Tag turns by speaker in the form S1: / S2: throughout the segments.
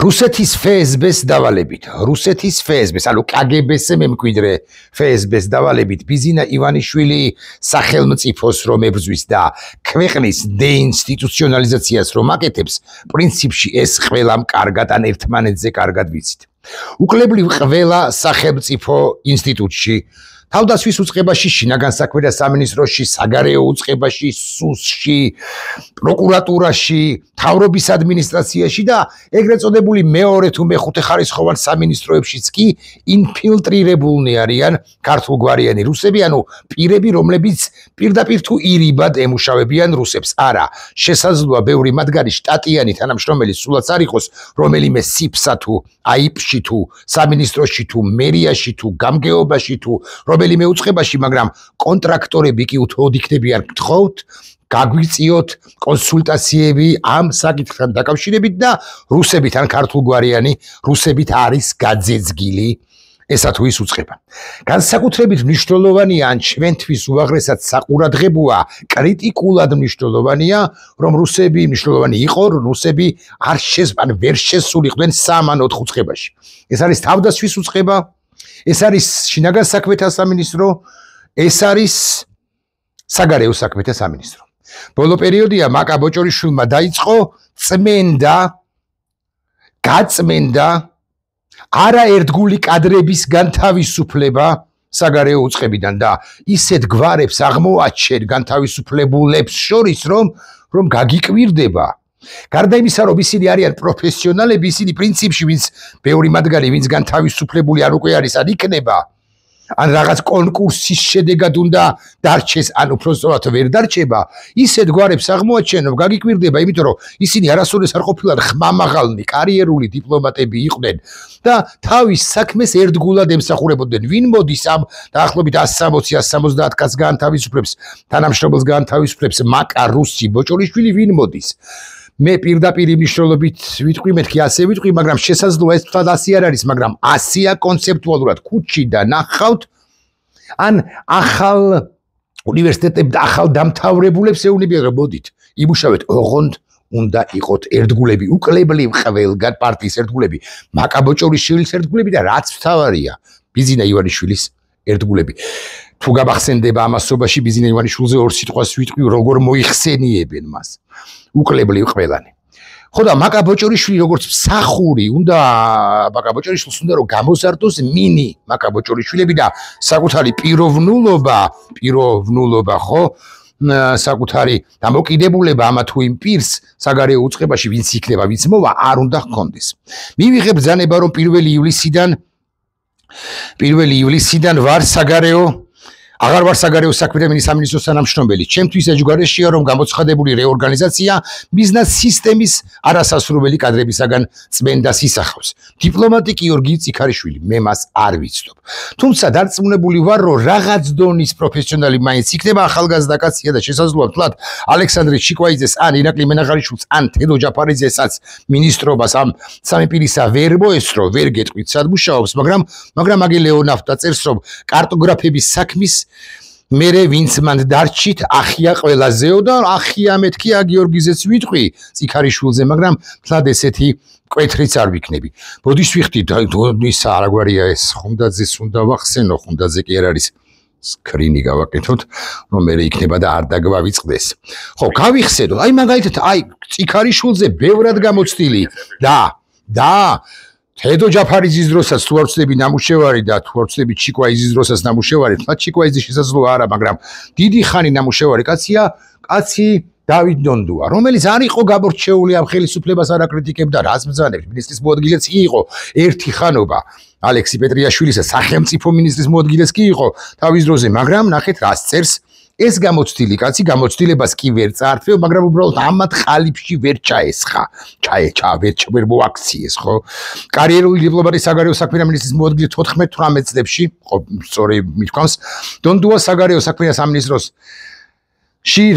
S1: რუსეთის FSB-ს დავალებით, რუსეთის FSB-ს, ანუ KGB-ს მემკვიდრე FSB-ს დავალებით ბიზინა ივანიშვილი სახელმწიფოს რომ ებრძვის და ქვეყნის დეინსტიტუციონალიზაციას რომ აკეთებს, პრინციპში ეს ყველამ კარგად ან ერთმანეთზე კარგად ვიცით. Უკლებლივ ყველა სახელმწიფო ინსტიტუტში თავდასხმის უწყებაში, შინაგან საქმეთა სამინისტროში, საგარეო უწყებაში, სუსში, პროკურატურაში, მთავრობის ადმინისტრაციაში და ეგრეთ წოდებული მეორე თუ მეხუთე ხარისხოვან სამინისტროებშიც კი ინფილტრირებულნი არიან ქართულგვარიანი რუსები, ანუ პირები, რომლებიც პირდაპირ თუ ირიბად ემუშავებიან რუსებს. არა, შესაძლოა ბევრი მათგანი შტატიანი თანამშრომელი სულაც არ იყოს, რომელიმე სიფსა თუ აიპში თუ სამინისტროში თუ მერიაში თუ გამგეობაში თუ რომელიმე უწყებაში, მაგრამ კონტრაქტორები კი უთოდ იქნებიან, გთხოვთ, გაგვიწიოთ კონსულტაციები ამ საკითხთან დაკავშირებით და რუსებით ან ქართულგვარიანი რუსებით არის გაძეძგილი ესა თუ ის უწყება. განსაკუთრებით მნიშვნელოვანია ან ჩვენთვის უაღრესად საყურადღებოა, კრიტიკულად მნიშვნელოვანია, რომ რუსები მნიშვნელოვანი იყო, რუსები არ ვერ შესულიყვნენ 3 ან 4 უწყებაში. ეს არის თავდასხმის უწყება, ეს არის შინაგან საქმეთა სამინისტრო, ეს არის საგარეო საქმეთა სამინისტრო. ბოლო პერიოდია მაკა ბოჭორიშვილმა დაიწყო გაწმენდა არაერთგული კადრების განთავისუფლება საგარეო უწყებიდან და ისეთ გვარებს აღმოაჩენ განთავისუფლებულებს შორის, რომ გაგიკვირდება. გარდა იმისა, რომ ისინი არიან პროფესიონალები, ისინი პრინციპში, ვინც ბევრი მათგანი, ვინც განთავისუფლებული არ უკვე არის, ან იქნება, ან რაღაც კონკურსის შედეგად უნდა დარჩეს, ან უпростоრად ვერ დარჩება, ისეთ გვარებს აღმოაჩენ, რომ გაგიკვირდება, იმიტომ რომ ისინი არასოდეს არ ყოფილან ხმამაღალნი, კარიერული დიპლომატები იყვნენ და თავის საქმეს ერთგულად ემსახურებოდნენ. ვინ მოდის ამ დაახლოებით 160-170 კაცს განთავისუფლებს, თანამშრომელს განთავისუფლებს მაკა რუსი ბოჭორიშვილი, ვინ მოდის? მე პირდაპირ მნიშვნელობით ვიტყვი, მეთქი ასე ვიტყვი, მაგრამ შესაძლოა ეს თქვა 100 არ არის, მაგრამ 100-ია კონცეპტუალურად ქუჩი და ნახავთ, ან ახალ უნივერსიტეტებს და ახალ დამთავრებულებს ეუბნებიან, რომ მოდით, იმუშავეთ, ოღონდ უნდა იყოთ ერთგულები, უკლებლივ ყველგან პარტიის ერთგულები, მაკა ბოჭორიშვილის ერთგულები და რაც მთავარია, ბიზინა ივანიშვილის ერთგულები. თუ გაბახსენდება ამასობაში ბიზინა ივანიშვილზე ორ სიტყვას ვიტყვი, როგორ მოიხსენიებენ მას. უკლებლივ ყველანი. ხო და მაკა ბოჭორიშვილი როგორც მსახური უნდა მაკა ბოჭორიშვილს უნდა რომ გამოზარდოს მინი მაკა ბოჭორიშვილები და საკუთარი პიროვნულობა ხო საკუთარი დამოკიდებულება ამა თუ იმ პირს საგარეო უწყებაში ვინც იქნება ვინც მოვა არ უნდა ჰქონდეს. მივიღებ ბრძანება რომ 1 ივლისიდან ვარ საგარეო აღარ ვარ საგარეო საქმეთა სამინისტროს თანამშრომელი. ჩემთვის ეჯგარეშია რომ გამოცხადებული რეორგანიზაცია ბიზნეს სისტემის არასასრული კადრებისაგან წმენდას ისახავს. დიპლომატი გიორგი წიქარიშვილი მე მას არ ვიცნობ. თუმცა დარწმუნებული ვარ რომ რაღაც დონის პროფესიონალი მაინც იქნება ახალგაზრდა კაცია და შესაძლოა თლად ალექსანდრე ჩიკვაიძეს ან ირაკლი მენაღარიშვილს ან თედო ჯაფარიძესაც მინისტრობას ამ სამი პირისა ვერ მოესწრო, ვერ გეტყვით სად მუშაობს, მაგრამ აგი ლეონავტა წერს რომ კარტოგრაფების საქმის მერე ვინც მან დარჩით ახია ყველაზეო და ახია მეთქია გიორგიზეც ვიტყვი წიქარიშვილზე, მაგრამ თლად ესეთი კვეთრიც არ ვიქნები. ბოდიშ ვიხდი დონისა არაგვარია ეს ხუნდაძეს უნდა ვახსენო, ხუნდაძე კი არ არის სკრინი გავაკეთოთ, რომ მე იქნება და არ დაგვავიწყდეს. ხო, გავიხსენო, აი მაგალითად, აი წიქარიშვილზე ბევრად გამოცდილი და თედო ჯაფარიძის დროსაც თუ არ ვწდები ნამუშევარი და თუ არ ვწდები ჩიკვაიძის დროსაც ნამუშევარი, თუმცა ჩიკვაიძის შესაძლოა არა, მაგრამ დიდი ხანი ნამუშევარი კაცია, კაცი დავით ნონდუა, რომელიც არ იყო გამორჩეული ამ ხელისუფლებას არ აკრიტიკებდა, რაც ბრძანებს, მინისტრის მოადგილეც კი იყო ერთი ხანობა, ალექსი პეტრიაშვილისა სახელმწიფო მინისტრის მოადგილეც კი იყო თავის დროზე, მაგრამ ნახეთ რას წერს ეს გამოცდილი კაცი გამოცდილებას კი ვერ წაართვევ, მაგრამ უბრალოდ ამათ ყალიბში ვერ ჩაესხა. ვერ მოაქციეს, ხო? კარიერული დიპლომატი საგარეო საქმეთა მინისტრის მოადგილე 14-18 წლებში, ხო, სწორი მithქვამს, დონდუა საგარეო საქმეთა სამინისტროს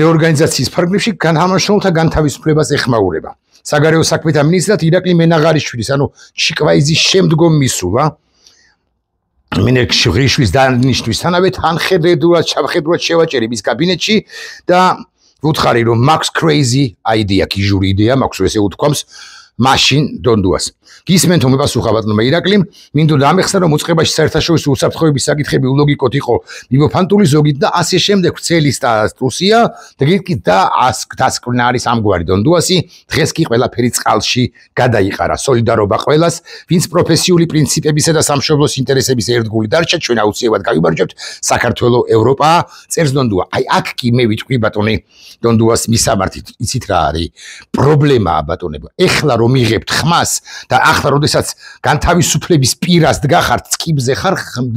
S1: რეორგანიზაციის ფარგლებში თანამშრომელთა განთავისუფლებას ეხმაურება. საგარეო საქმეთა მინისტრად ირაკლი მენაღარიშვილის, ანუ ჩიკვაიძის შემდგომ მისულა მინერქშვილის დანიშნვისთანავე თანხედრად შევაჭერი მის კაბინეტში და ვუთხარი რომ Max Crazy idea, კიჟური იდეა, მაქვს ესე უთქვამს, მაშინ დონდუას. გისმენთ რომ იპასუხა ბატონმა ირაკლიმ, მინდოდა ამეხსნა რომ უწყებაში საერთაშორისო უსაფრთხოების საკითხები ულოგიკოდ იყო მიმოფანტული ზოგით და ასე შემდეგ ვრცელი სტატუსია, დღეს და დასკვნა არის ამგვარი დონდუასი, დღეს კი ყველაფერი წყალში გადაიყარა, სოლიდარობა ყველას, ვინც პროფესიული პრინციპებისა და სამშობლოს ინტერესების ერთგული დარჩა, ჩვენ აუცილებლად გავიმარჯვებთ საქართველოს ევროპა, წერს დონდუა. აი აქ კი მე ვიტყვი ბატონი დონდუას მისამართით, იცით რა არის პრობლემაა ბატონებო. ეხლა რომ იღებთ ხმას და ახლა როდესაც განთავისუფლების პირას დგახართ, წკიბზე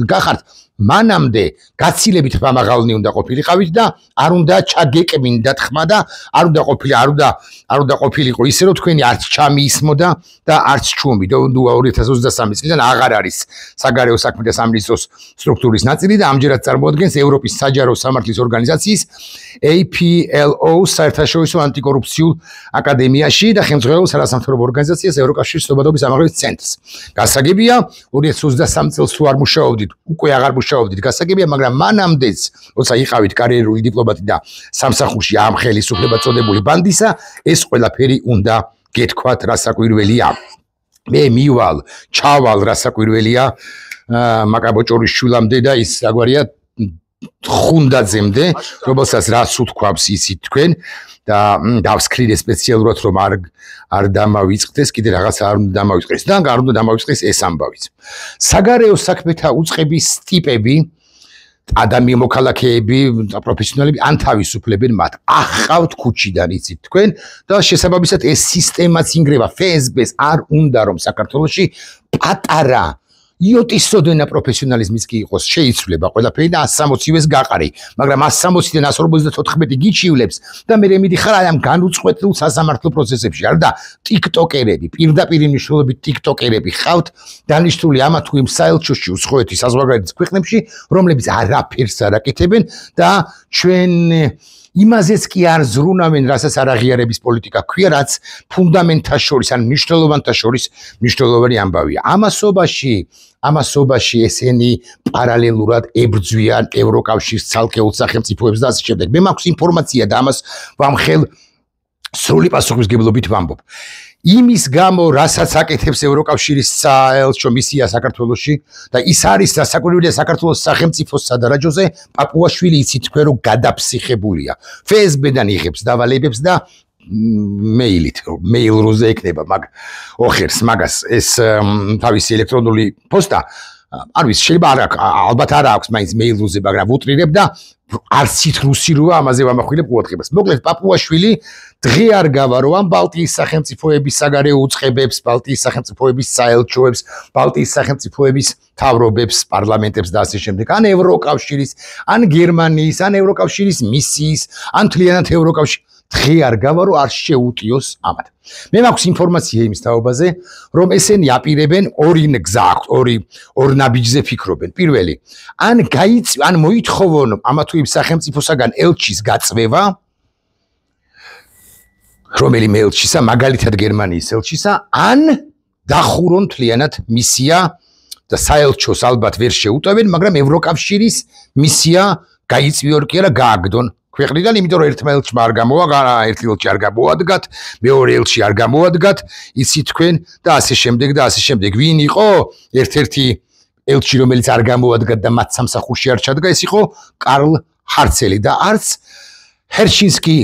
S1: დგახართ, მანამდე გაცილებით მაღალნი უნდა ყოფილიყავით და არ უნდა ჩაგეკმინდათ ხმა და არ უნდა ყოფილიყო ისე რომ თქვენი არც ჩამიისმოდა და არც ჩუმი. დონდუა 2023 წლიდან აღარ არის საგარეო საქმეთა სამინისტროს სტრუქტურის ნაწილი და ამჯერად წარმოადგენს ევროპის საჯარო სამართლის ორგანიზაციის APLO-ს საერთაშორისო ანტიკორუფციულ აკადემიაში და ხელმძღვანელ არასამთავრობო ორგანიზაციას ევროკავშირის ცნობადობის ამაღლების ცენტრს. გასაგებია 2023 წელს თუ არ მუშაობდით, უკვე აღარ მუშაობდით, გასაგებია, მაგრამ მანამდეც, როცა იყავით კარიერული დიპლომატი და სამსახურში ამ ხელისუფლება წოდებული ბანდისა, ეს ყველაფერი უნდა გეთქვათ, რა საკვირველია. მე მივალ, ჩავალ, რა საკვირველია, მაკაბოჭორის შვილამდე და ის რაგვარია ხუნდაძემდე, რომელსაც რაც უთქვამს იცით თქვენ და დავსქრიდე სპეციალურად რომ არ დამავიწყდეს, კიდე რაღაცა არ უნდა დამავიწყდეს და არ უნდა დამავიწყდეს ეს ამბავიც. საგარეო საქმეთა უწყების ტიპები, ადამიანი მოქალაქეები, პროფესიონალები ან თავისუფლებენ მათ. ახავთ ქუჩიდან იცით თქვენ და შესაბამისად ეს სისტემაც ინგრევა FSB-ს არ უნდა რომ საქართველოში პატარა იოტის სოდენა პროფესიონალიზმის კი იყოს შეიცვლება ყველაფერი და 160-ს გაყარი, მაგრამ 160-დან 154 გიჩივლებს და მე მიდიხარ აი ამ განუწყვეტლ სასამართლო პროცესებში. არ და ტიკტოკერები, პირდაპირ მნიშვნელობით ტიკტოკერები ხავთ დანიშნული ამა თუ იმ საელჩოში უცხოეთის საზღვარგარეთის ქვეყნებში, რომლებიც არაფერს არ აკეთებენ და ჩვენ იმაზეც კი არ ზრუნავენ, რასაც არაღიარების პოლიტიკა ქვია, რაც ფუნდამენტთა შორის, ან მნიშვნელოვანთა შორის მნიშვნელოვანი ამბავია. ამასობაში ესენი პარალელურად ებრძვიან ევროკავშირის ცალკეულ სახელმწიფოებს და ასე შემდეგ. მე მაქვს ინფორმაცია და ამას ვამხელ სრული პასუხისმგებლობით ვამბობ. იმის გამო, რასაც აკეთებს ევროკავშირის საელჩო მისია საქართველოში და ის არის საკუთრივია საქართველოს სახელმწიფოს სადარაჯოზე, პაპუაშვილი იცით თქვენ რომ გადაფსიხებულია. FSB-დან იღებს დავალებებს და მეილით, მეილ-როზე ეკნება ოხერს მაგას ეს თავისი ელექტრონული პოსტა. არ ვიცი, შეიძლება ალბათ არ აქვს მაინც მეილ-როზე, მაგრამ ვუტრირებ და არცით რუსი როა ამაზე ვამახვილებ ყურადღებას. მოკლედ პაპუაშვილი დღე არ გავა რომ ამ ბალტიის სახელმწიფოების საგარეო უწყებებს, ბალტიის სახელმწიფოების საელჩოებს, ბალტიის სახელმწიფოების მთავრობებს, პარლამენტებს და ასე შემდეგ, ან ევროკავშირის, ან გერმანიის, ან ევროკავშირის მისიის, ან მთლიანად ევროკავშირის დღე არ გავა რომ არ შეუტიოს ამათ. მე მაქვს ინფორმაცია იმის თაობაზე, რომ ესენი აპირებენ ორი გზა აქვთ, ორ ნაბიჯზე ფიქრობენ. პირველი, ან მოითხოვონ ამა თუ იმ სახელმწიფოსაგან ელჩის გაწვევა, რომელიმე ელჩისა, მაგალითად გერმანიის ელჩისა, ან დახურონ მთლიანად მისია და საელჩოს ალბათ ვერ შეუტოვენ, მაგრამ ევროკავშირის მისია გაიწვიონ კი არა გააგდონ ქვეყნიდან, იმიტომ რომ ერთმა ელჩმა არ გამოაგარა, ერთი ელჩი არ გამოადგათ, მეორე ელჩი არ გამოადგათ, იცით თქვენ და ასე შემდეგ და ასე შემდეგ. ვინ იყო ერთ-ერთი ელჩი, რომელიც არ გამოადგათ და მათ სამსახურში არ ჩადგა, ეს იყო კარლ ჰარცელი და არც ჰერშინსკი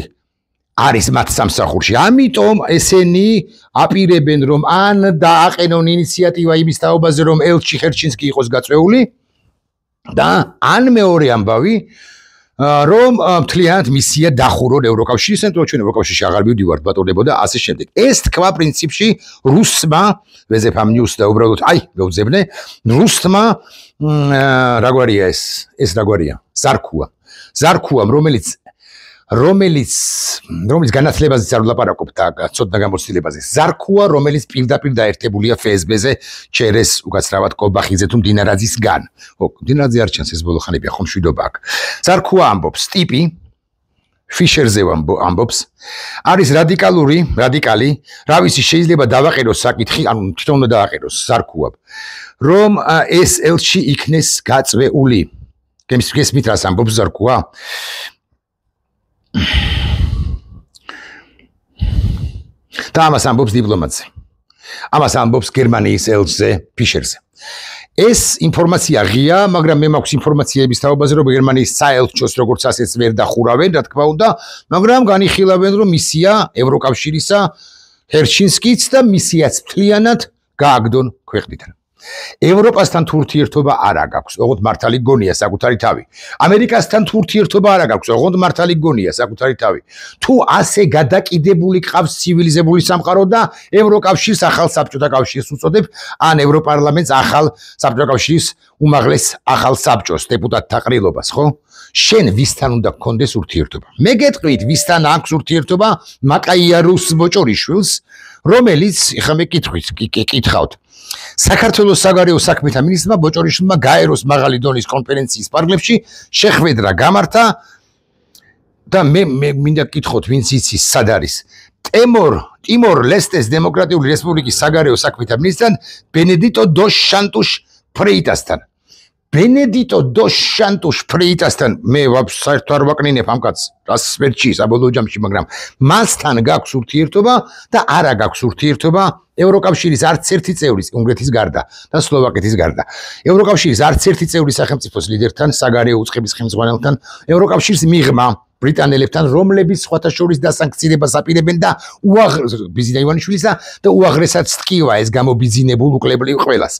S1: არის მათ სამსახურში. ამიტომ ესენი აპირებენ რომ ან დააყენონ ინიციატივა იმის თაობაზე, რომ ელჩი ჰერშინსკი იყოს გაწვეული და ან მეორე ამბავი რომ მთლიანად მისია დახურონ ევროკავშირის, თუმცა ჩვენ ევროკავშირში აღარ მივდივართ ბატონებო და ასე შემდეგ. ეს თქვა პრინციპში რუსმა ვეზეფამ ნიუს და უბრალოდ აი ვეუძებნე რუსმა რაგვარია ეს რაგვარია ზარქუამ რომელიც განათლებაზეც არ ვლაპარაკობ და ცოდნა გამოცდილებაზე. ზარქუა, რომელიც პირდაპირ დაერთებულია FSB-ზე, ჩერეს უკაცრავად კობახიძე თუ მდინარაძისგან. მდინარაძე არ ჩანს, ეს ბოლო ხანებია, ხომ მშვიდობა აქვს. ზარქუა ამბობს, ტიპი ფიშერზე ამბობს, არის რადიკალი, რა ვიცი, შეიძლება დავაყენოს საკითხი, ანუ თვითონ უნდა დავაყენოს ზარქუამ, რომ ეს ელჩი იქნეს გაწვეული. გესმით რას ამბობს ზარქუა? და ამას ამბობს დიპლომატზე. ამას ამბობს გერმანიის ელზზე ფიშერზე. ეს ინფორმაცია ღია, მაგრამ მე მაქვს ინფორმაციების თაობაზე, რომ გერმანიის საელჩოს როგორც ასეც ვერ დახურავენ, რა თქმა უნდა, მაგრამ განიხილავენ, რომ მისია ევროკავშირისა ჰერჩინსკიც და მისიაც მთლიანად გააგდონ ქვეყნიდან. ევროპასთან თუ ურთიერთობა არ აქვს, ოღონდ მართალი გონია საკუთარი თავი. ამერიკასთან თუ ურთიერთობა არ აქვს, ოღონდ მართალი გონია საკუთარი თავი. თუ ასე გადაკიდებული ყავს ცივილიზებული სამყარო და ევროკავშირს ახალ საბჭოთა კავშირს უწოდებ, ან ევროპარლამენტს ახალ საბჭოთა კავშირის უმაღლეს ახალ საბჭოს დეპუტატთა ყრილობას, ხო? შენ ვისთან უნდა გქონდეს ურთიერთობა? მე გეტყვით, ვისთან აქვს ურთიერთობა? მაკაიარუს ბოჭორიშვილს, რომელიც ეხლა მე კითხავთ. საქართველოს საგარეო საქმეთა მინისტრმა ბოჭორიშვილმა გაეროს მაღალი დონის კონფერენციის პარკლებში შეხვედრა გამართა და მე მინდა გკითხოთ, ვინც იცის სად არის. ტიმორ-ლესტეს დემოკრატიული რესპუბლიკის საგარეო საქმეთა მინისტრთან ბენედიტო დოს შანტუშ ფრეიტასთან. ბენედიტო დოს შანტუშ ფრეიტასთან მე საერთოდ არ ვაკნინებ ამ კაცს, რას ვერჩი საბოლოო ჯამში, მაგრამ მასთან გაქვს ურთიერთობა და არა გაქვს ურთიერთობა ევროკავშირის არც ერთი წევრის, უნგრეთის გარდა და სლოვაკეთის გარდა. ევროკავშირის არც ერთი წევრის სახელმწიფოს ლიდერთან, საგარეო უწყების ხელმძღვანელთან, ევროკავშირის მიღმა ბრიტანელებთან, რომლებიც სხვათა შორის დასანქციებას აპირებენ და ბიზინა ივანიშვილისა და უაღრესად ტკივა ეს გამობიძინებულ უკლებრივ ყველას.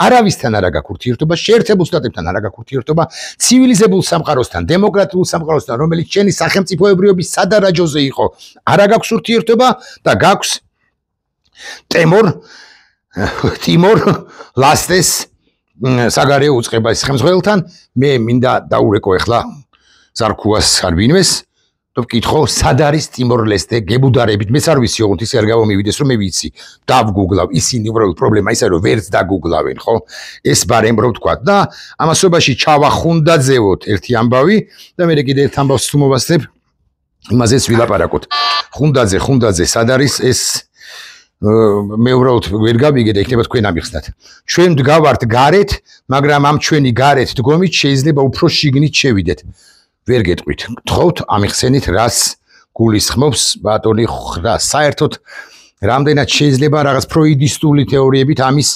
S1: არავისთან არ აქვს ურთიერთობა, შეერთებულ შტატებთან არ აქვს ურთიერთობა, ცივილიზებულ სამყაროსთან, დემოკრატიულ სამყაროსთან, რომელიც ჩვენი სახელმწიფოებრიობის სადარაჯოზე იყო, არ აქვს ურთიერთობა და გაქვს ტიმორ ლასტეს საგარეო უწყების ხელმძღვანელთან. მე მინდა დაურეკო ახლა ზარქუას არ ვინმეს და ვკითხო, სად არის ტიმორ-ლესტე გებუდარებით. მეც არ ვიცი, ოღონდ ისე არ გამომივიდეს, რომ მე ვიცი. დავგუგლავ, ისინი უბრალოდ პრობლემა ისაა, რომ ვერც დაგუგლავენ, ხო? ეს ბარემ რო ვთქვა და ამასობაში ჩავახუნდაძევოთ ერთი ამბავი და მე კიდე ერთ ამბავს თუ მოვასწრებ, იმაზეც ვილაპარაკოთ. ხუნდაძე, სად არის ეს? მე უბრალოდ ვერ გავიგე და იქნება თქვენ ამიხსნათ. ჩვენ ვდგავართ გარეთ, მაგრამ ამ ჩვენი გარეთ დგომით შეიძლება უფრო შიგნით შევიდეთ. ვერ გეტყვით. გთხოვთ ამიხსენით, რას გულისხმობს ბატონი ხრა. საერთოდ რამდენად შეიძლება რაღაც ფროიდისტული თეორიებით ამის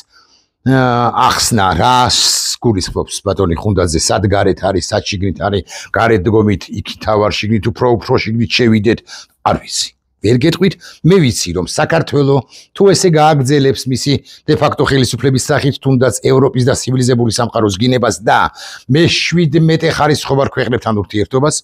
S1: ახსნა, რას გულისხმობს ბატონი ხუნდაძე, სად გარეთ არის, სად შიგნით არის, გარეთ დგომით იქით ავარ, შიგნით უფრო შიგნით შევიდეთ, არ ვიცი. ვერ გეტყვით, მე ვიცი, რომ საქართველო თუ ესე გააგრძელებს მისი დე-ფაქტო ხელისუფლების სახით თუნდაც ევროპის და ცივილიზებული სამყაროს გინებას და მე 17 ხარისხოვარ ქვეყნებთან ურთიერთობას,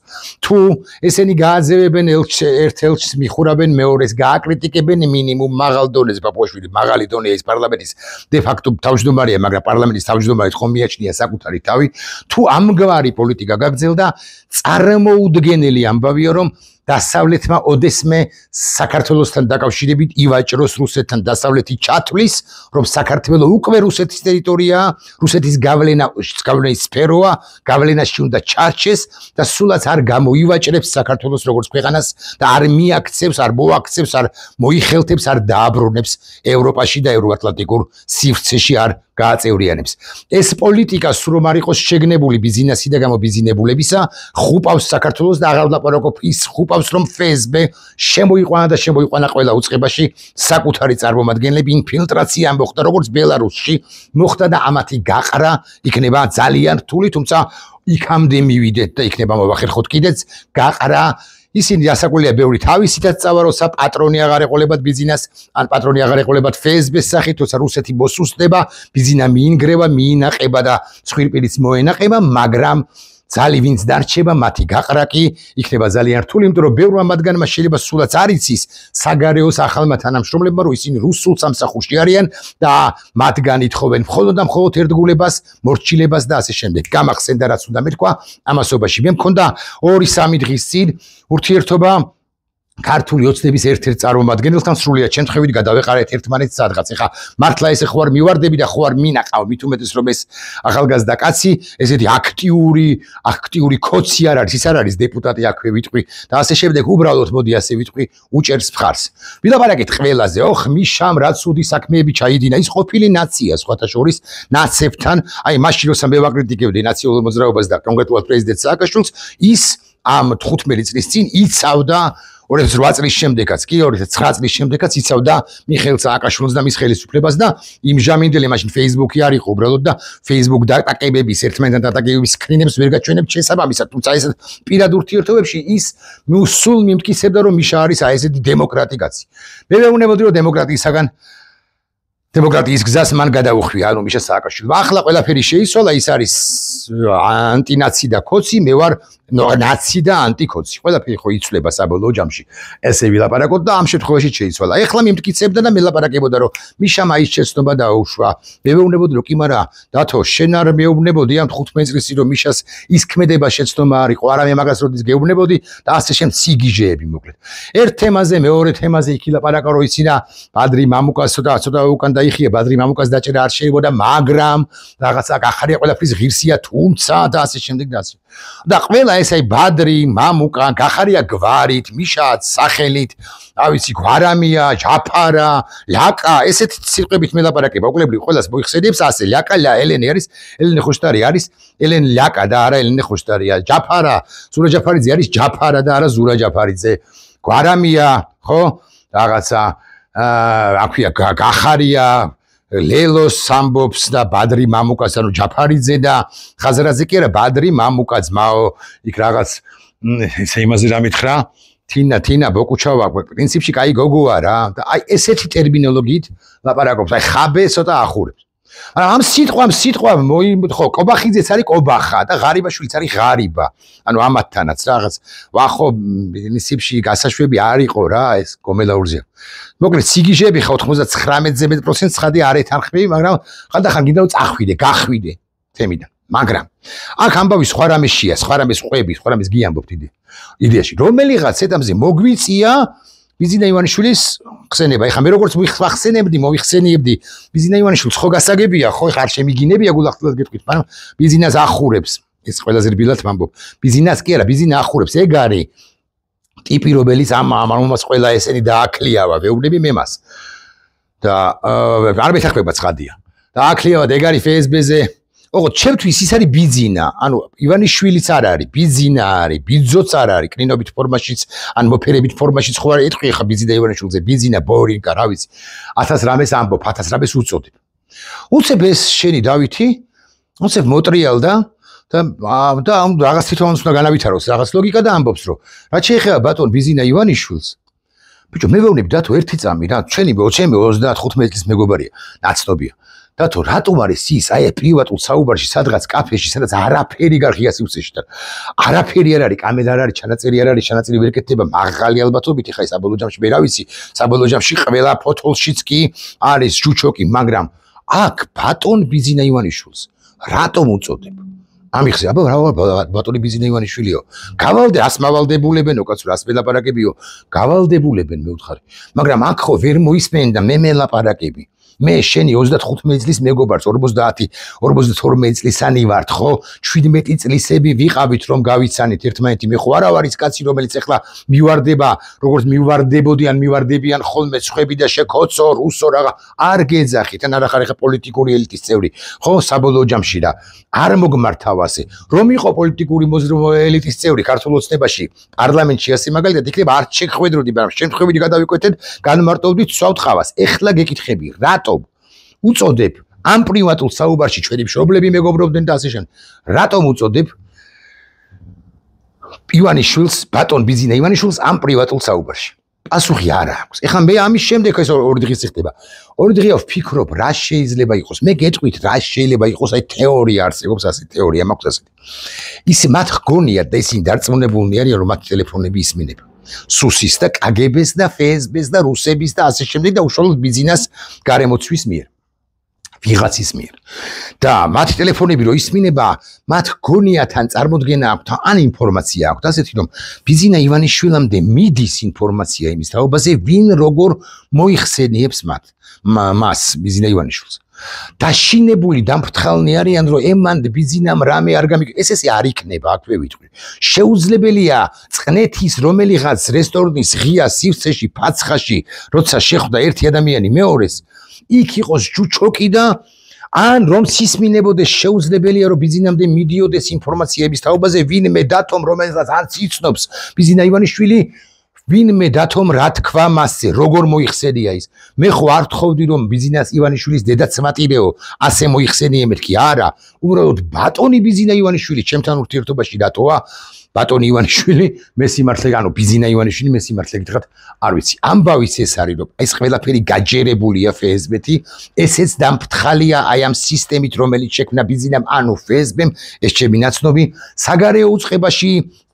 S1: თუ ესენი გააძევებენ ერთ ელჩს, მიხურავენ მეორეს, გააკრიტიკებენ მინიმუმ მაღალ დონეზე, პაპუაშვილი მაღალი დონეა ის პარლამენტის დე-ფაქტო თავმჯდომარეა, მაგრამ პარლამენტის თავმჯდომარედ ხომ მიაჩნია საკუთარი თავი, თუ ამგვარი პოლიტიკა გაგრძელდა, წარმოუდგენელი ამბავია, რომ დასავლეთმა ოდესმე საქართველოსთან დაკავშირებით ივაჭროს რუსეთთან დასავლეთი ჩათვლის, რომ საქართველო უკვე რუსეთის ტერიტორიაა, რუსეთის გავლენის სფეროა, გავლენაში უნდა ჩარჩეს და სულაც არ გამოივაჭრებს საქართველოს როგორც ქვეყანას და არ მიაქცევს, არ მოაქცევს, არ მოიხელთებს, არ დააბრუნებს ევროპაში და ევროატლანტიკურ სივრცეში არ გააწევრიანებს. ეს პოლიტიკა სულ რომ არ იყოს შეგნებული ბიზნესი და გამობიზნებულებისა, ხუპავს საქართველოს და აღარ ვლაპარაკობ ის ხუპავს, რომ FSB შემოიყვანა ყველა უწყებაში საკუთარი წარმომადგენლები, ინფილტრაცია მოხდა, როგორც ბელარუსში მოხდა და ამათი გაყრა იქნება ძალიან რთული, თუმცა იქამდე მივიდეთ და იქნება მოვახერხოთ კიდეც გაყრა. ისინი ასაკულია ბევრი თავისითაც წავაროსა, პატრონი აღარ ეყოლებათ ბიზნეს, ან პატრონი აღარ ეყოლებათ FSB-ს სახით, თორსა რუსეთი მოსუსტდება, ბიზნა მიინგრევა, მიინაყება და ცხვირპირიც მოენაყება, მაგრამ ძალი ვინც დარჩება, მათი გაყრა კი იქნება ძალიან რთული, იმიტომ რომ ბევრმა მათგანმა შეიძლება სულაც არ იცის საგარეოს ახალმა თანამშრომლებმა, რომ ისინი რუსულ სამსახურში არიან და მათგან ითხოვენ მხოლოდ და მხოლოდ ერთგულებას, მორჩილებას და ასე შემდეგ. გამახსენდა რაც უნდა მეთქვა ამასობაში. მე მქონდა 2-3 დღის წინ ურთიერთობა ქართული ოცნების ერთ-ერთ წარმომადგენელთან, სრულიად შემთხვევით გადავეყარეთ ერთმანეთს სადღაც. ეხა მართლა ესე ხო არ მივარდები და ხო არ მინაყავ, მით უმეტეს რომ ეს ახალგაზრდა კაცი, ესეთი აქტიური კოცი არ არის, ის არ არის დეპუტატი აქვე ვიტყვი და ასე შემდეგ, უბრალოდ მოდი ასე ვიტყვი, უჭერს მხარს. ვილაპარაკეთ ყველაზე, მიშამ რა ცუდი საქმეები ჩაიდინა, ის ყოფილი ნაცია სხვათა შორის ნაცებთან, აი მაშინ როცა მე ვაკრიტიკებდი ნაციონალურ მოძრაობას და კონკრეტულად პრეზიდენტ სააკაშვილს, ის ამ 15 წლის წინ იცავდა 2008 წლის შემდეგაც კი 2009 წლის შემდეგაც იცავდა მიხეილ სააკაშვილს და მის ხელისუფლებას და იმჟამინდელი მაშინ Facebook-ი არ იყო უბრალოდ და Facebook დატაკებების ერთმანეთთან დატაკებების სკრინებს ვერ გაჩვენებთ შესაბამისად თუმცა ეს პირად ურთიერთობებში ის სულ მიმტკიცებდა რომ მიშა არის აი ესეთი დემოკრატი კაცი მე ვეუბნებოდი რომ დემოკრატიის გზას მან გადაუხვია ანუ მიშა სააკაშვილმა ახლა ყველაფერი შეიცვალა ის არის ანტინაცი და კოცი მე ვარ ნაცი და ანტიკოცი ყველაფერი ხო იცვლება საბოლოო ჯამში ესე ვილაპარაკოთ და ამ შემთხვევაში შეიცვალა ეხლა მიმტკიცებდა და მელაპარაკებოდა რომ მიშამ აი შეცნობა დაუშვა მე ვეუბნებოდი რომ კი მარა დათო შენ არ მეუბნებოდი ამ 15 წლში რომ მიშას ის ქმედება შეცნობა არ იყო არა მე მაგას როდის გეუბნებოდი და ასე შემ სიგიჟეები მოკლედ ერთ თემაზე მეორე თემაზე იქ ილაპარაკა რომ იცი რა ბადრი მამუკას ცოტა უკან დაიხია ბადრი მამუკას დაჭერა არ შეიძლება მაგრამ რაღაცა გახარია ყველაფრის ღირსია თუმცა და ასე შემდეგ და ასე და ყველა ეს აი ბადრი მამუკა გახარია გვარით მიშაც სახელით ავიცი გვარამია ჯაფარა ლაკა ესეთ სიტყვებით მელაპარაკება უკლებლივ ყველას მოიხსენიებს ასე ლაკა ელენე არის ელენე ხოშტარი არის ელენე ლაკა და არა ელენე ხოშტარია ჯაფარა ზურა ჯაფარიძე არის ჯაფარა და არა ზურა ჯაფარიძე გვარამია ხო რაღაცა აქვია გახარია ლელოს სამბობს და ბადრი მამუკას ანუ ჯაფარიძე და ხაზარაძე კი არა ბადრი მამუკა ძმაო იქ რაღაც ესე იმაზე რა მითხრა თინა ბოკუჩავა პრინციპში კაი გოგოა რა და აი ესეთი ტერმინოლოგიით ლაპარაკობს აი ხაბე ცოტა ახურებს ამ სიტყვა ხო კობახიძეც არის კობახა და ღარიბაშვილიც არის ღარიბა ანუ ამათთანაც რაღაც ვახო პრინციპში გასაშვები არ იყო რა ეს გომელაურზია მოკლედ სიგიჟეები ხა 99% ცხადი არ ეთანხმები მაგრამ ხანდახან გინდა წახვიდე გახვიდე თემიდან მაგრამ აქ ამბავი სხვა რამეშია სხვა რამეს ყვები სხვა რამეს გიამბობთ იდეაში რომელიღაც ეთამზე მოგვიწია ბიზინა ივანიშვილის ხსენება ეხა მე როგორც მოიხსენებდი ბიზინა ივანიშვილს ხო გასაგებია ხო ეხა არ შემიგინებია გულახდილად გეტყვით მაგრამ ბიზინას ახურებს ეს ყველაზე რბილად ვამბობ ბიზინას კი არა ბიზინა ახურებს ეგ არის ტიპი რომელიც ამას ყველა ესენი დააკლიავა ვეუბნები მე მას და არ მეთანხმება ცხადია დააკლიავა ეგ არის FSB-ზე ოღონდ ჩემთვის ის არის ბიზინა ანუ ივანიშვილიც არ არის ბიზინა არის ბიძოც არ არის კრინობით ფორმაშიც ან მოფერებით ფორმაშიც ხო არ ეთქვი ხა ბიზინა ივანიშვილზე ბიზინა ბორინკა რა ვიცი 1000 რამეს ამბობ 1000 რამეს უწოდებ უცებ ეს შენი დავითი უცებ მოტრიალდა და ამ რაღაც თვითონაც უნდა განავითაროს რაღაც ლოგიკა და ამბობს რომ რა შეეხება ბატონ ბიზინა ივანიშვილს ბიჭო მე ვეუბნები დათო ერთი წამი რა ჩვენი 35 წლის მეგობარია ნაცნობია დათო რატომ არის ის აი პრივატულ საუბარში სადღაც კაფეში სადაც არაფერი გარღია სივრცეში და არაფერი არ არის კამერა არ არის ჩანაწერი ვერ კეთდება მაღალი ალბათობით ხა ის საბოლოო ჯამში მე რა ვიცი საბოლოო ჯამში ყველა ფოთოლშიც კი არის ჯუჩოკი მაგრამ აქ ბატონ ბიზინა ივანიშვილს რატომ უწოდებ ამიხსე აბა ბატონი ბიზინა ივანიშვილიო გავალდე ას მავალდებულებენო კაცო რას მელაპარაკებიო გავალდებულებენ მე ვთხარი მაგრამ აქ ხო ვერ მოისმენ და მე მელაპარაკები მე შენი 35 წლის მეგობარს 52 წლისანი ვართ ხო 17 წლისები ვიყავით რომ გავიცანით ერთმანეთი მე ხო არა ვარ ის კაცი რომელიც ახლა მივარდება როგორც მივარდებოდი ან მივარდებიან ხოლმე ცხები და შეკოცო რუსო რაღა არ გეძახით ან არ ახარ ხა პოლიტიკური ელიტის წევრი ხო საბოლოო ჯამში რა არ მოგმართავ ასე რომ იყო პოლიტიკური ელიტის წევრი ქართულ ოცნებაში პარლამენტში ასე მაგალითად იქნება არ შეგხვედროდი მაგრამ შემთხვევით გადავიკვეთეთ განმარტოვდით სვავთხავას ეხლა გეკითხები რატო უწოდებ ამ პრივატულ საუბარში ჩვენი მშობლები მეგობრობდნენ და ასე შემდეგ რატომ უწოდებ ივანიშვილს ბატონ ბიზინა ივანიშვილს ამ პრივატულ საუბარში პასუხი არ აქვს ეხლა მე ამის შემდეგ ეს ორი დღის ხდება ორი დღეა ვფიქრობ რა შეიძლება იყოს მე გეტყვით რა შეიძლება იყოს აი თეორია არსებობს ასე თეორია მაქვს ასე ისე მათ გონიათ და ისინი დარწმუნებულნი არიან რომ მათ ტელეფონები ისმინება სუსის და კგბ-ს და FSB-ს და რუსების და ასე შემდეგ და უშუალოდ ბიზინას გარემოცვის მიერ ვიღაცის მიერ და მათი ტელეფონები რო ისმინება მათ გონიათ ან წარმოდგენა აქვთ ან ინფორმაცია აქვთ ასეთი რომ ბიზინა ივანიშვილამდე მიდის ინფორმაცია იმის თაობაზე ვინ როგორ მოიხსენიებს მას ბიზინა ივანიშვილს დაშინებული დამფრთხალნი არიან რომ ემანდ ბიზინამ რამე არ გამიგო ესე არ იქნება აქვე ვიტყვი შეუძლებელია წყნეთის რომელიღაც რესტორნის ღია სივრცეში ფაცხაში როცა შეხვდა ერთი ადამიანი მეორეს იქ იყოს ჯუჩოკი და ან რომ სისმინებოდეს შეუძლებელია რომ ბიზინამდე მიდიოდეს ინფორმაციების თაობაზე ვინმე დათომ რომელსაც არც იცნობს ბიზინა ივანიშვილი ვინმე დათომ რა თქვა მასზე, როგორ მოიხსენია ის. მე ხო არ ვთხოვდი რომ ბიზნეს ივანიშვილის დედაც მატირეო, ასე მოიხსენიე მეთქი, არა, უბრალოდ ბატონი ბიზნა ივანიშვილი ჩემთან ურთიერთობაში დატოვა. ბატონი ივანიშვილი, მე სიმართლე, ანუ ბიზნა ივანიშვილი, მე სიმართლე გითხრათ, არ ვიცი. ამბავის ეს არის, რომ ეს ყველაფერი გაჯერებულია FSB-ი, ესეც დამფრთხალია აი ამ სისტემით, რომელიც შექმნა ბიზნამ, ანუ FSB-მ, ეს ჩემი ნაცნობი, საგარეო უწყებაში,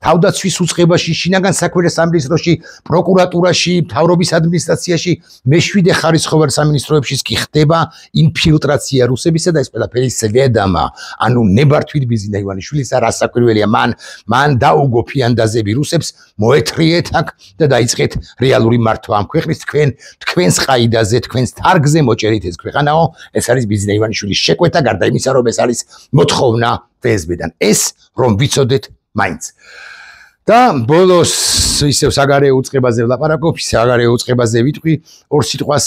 S1: თავდაცვის უწყებაში, შინაგან საქმეთა სამინისტროში, პროკურატურაში, მთავრობის ადმინისტრაციაში, მე-7 ხარისხოვან სამინისტროებშიც კი ხდება ინფილტრაცია რუსებისა და ეს ყველაფერი ზედამა, ანუ ნებართვით ბიზნა ივანიშვილისა, რასაკვირველია, მან დაუგო ფიანდაზები რუსებს, მოეთრიეთ აქ და დაიწყეთ რეალური მართვა ამ ქვეყნის თქვენს ყაიდაზე, თქვენს თარგზე მოჭერით ეს ქვეყანაო, ეს არის ბიზნა ივანიშვილის შეკვეთა, გარდა იმისა, რომ ეს არის მოთხოვნა FSB-დან. ეს რომ ვიცოდეთ მაინც. და ბოლოს ისევ საგარეო უწყებაზე ვლაპარაკობ, საგარეო უწყებაზე ვიტყვი ორ სიტყვას,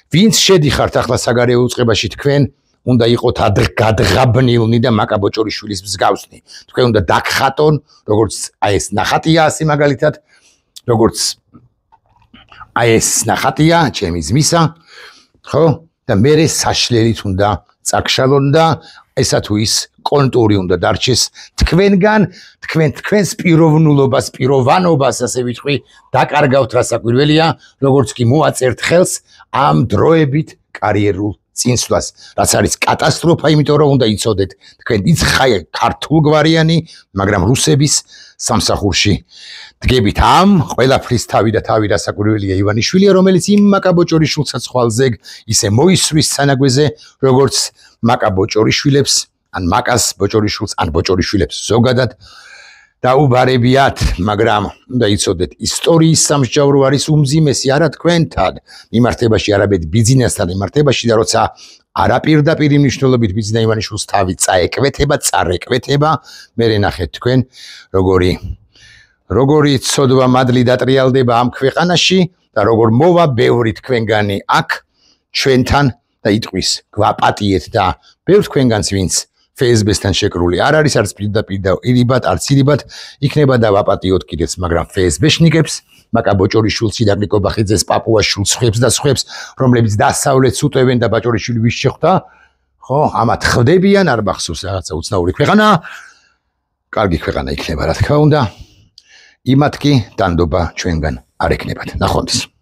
S1: ვინც შედიხართ ახლა საგარეო უწყებაში თქვენ უნდა იყოთ გადღაბნილნი და მაკაბოჭორიშვილის მსგავსნი. თქვენ უნდა დაგხატონ, როგორც აი ეს ნახატია ასე მაგალითად, როგორც აი ეს ნახატია, ჩემი ძმისა, ხო? და მე საშლელით უნდა წაგშალონ და ესა თუ ის კონტური უნდა დარჩეს თქვენგან, თქვენს პიროვნულობას, პიროვანობას, ასე ვიტყვი, დაკარგავთ რასაკვირველია, როგორც კი მოაწერთ ხელს ამ დროებით კარიერულ წინსვლას, რაც არის კატასტროფა, იმიტომ რომ უნდა იცოდეთ, თქვენ იცხაი ქართულგვარიანი, მაგრამ რუსების სამსახურში დგებით ამ ყველაფრის თავი და თავი რასაკვირველია ივანიშვილია, რომელიც იმ მაკაბოჭორიშვილსაც ხვალზე ისე მოისვრის სანაგვეზე, როგორც მაკაბოჭორიშვილებს, ან მაკას ბოჭორიშვილს, ან ბოჭორიშვილებს ზოგადად დაუბარებიათ, მაგრამ უნდა იცოდეთ, ისტორიის სამსჯავრო არის უმძიმესი არა თქვენთან, მიმართებაში არაბეთ ბიზნესთან მიმართებაში და როცა არაპირდაპირ მნიშვნელობით ბიზნა ივანიშვილს თავი წარეკвეთება, მე ნახეთ თქვენ როგორი ცოდვა მადლი დატრიალდება ამ ქვეყანაში და როგორ მოვა ბევრი თქვენგანი აქ ჩვენთან და იტყვის გვაპატიეთ და ბევრ თქვენგანს ვინც FSB-სთან შეკრული არ არის, არც პირდაპირ და ირიბად, არც ირიბად, იქნება და ვაპატიოთ კიდეც, მაგრამ FSB-შნიკებს, მაკაბოჭორიშვილს, იდაგნი კობახიძეს, პაპუაშვილს, სხვებს და სხვებს, რომლებიც დასავლეთს უტევენ და ბაჭორიშვილი ვის შეხვდა, ხო, ამათ ხდებიან, არ მახსოვს რაღაცა უცნაური ქვეყანა, კარგი ქვეყანა იქნება, რა თქმა უნდა, იმათ კი დანდობა ჩვენგან არ ეკნებათ. ნახვამდის.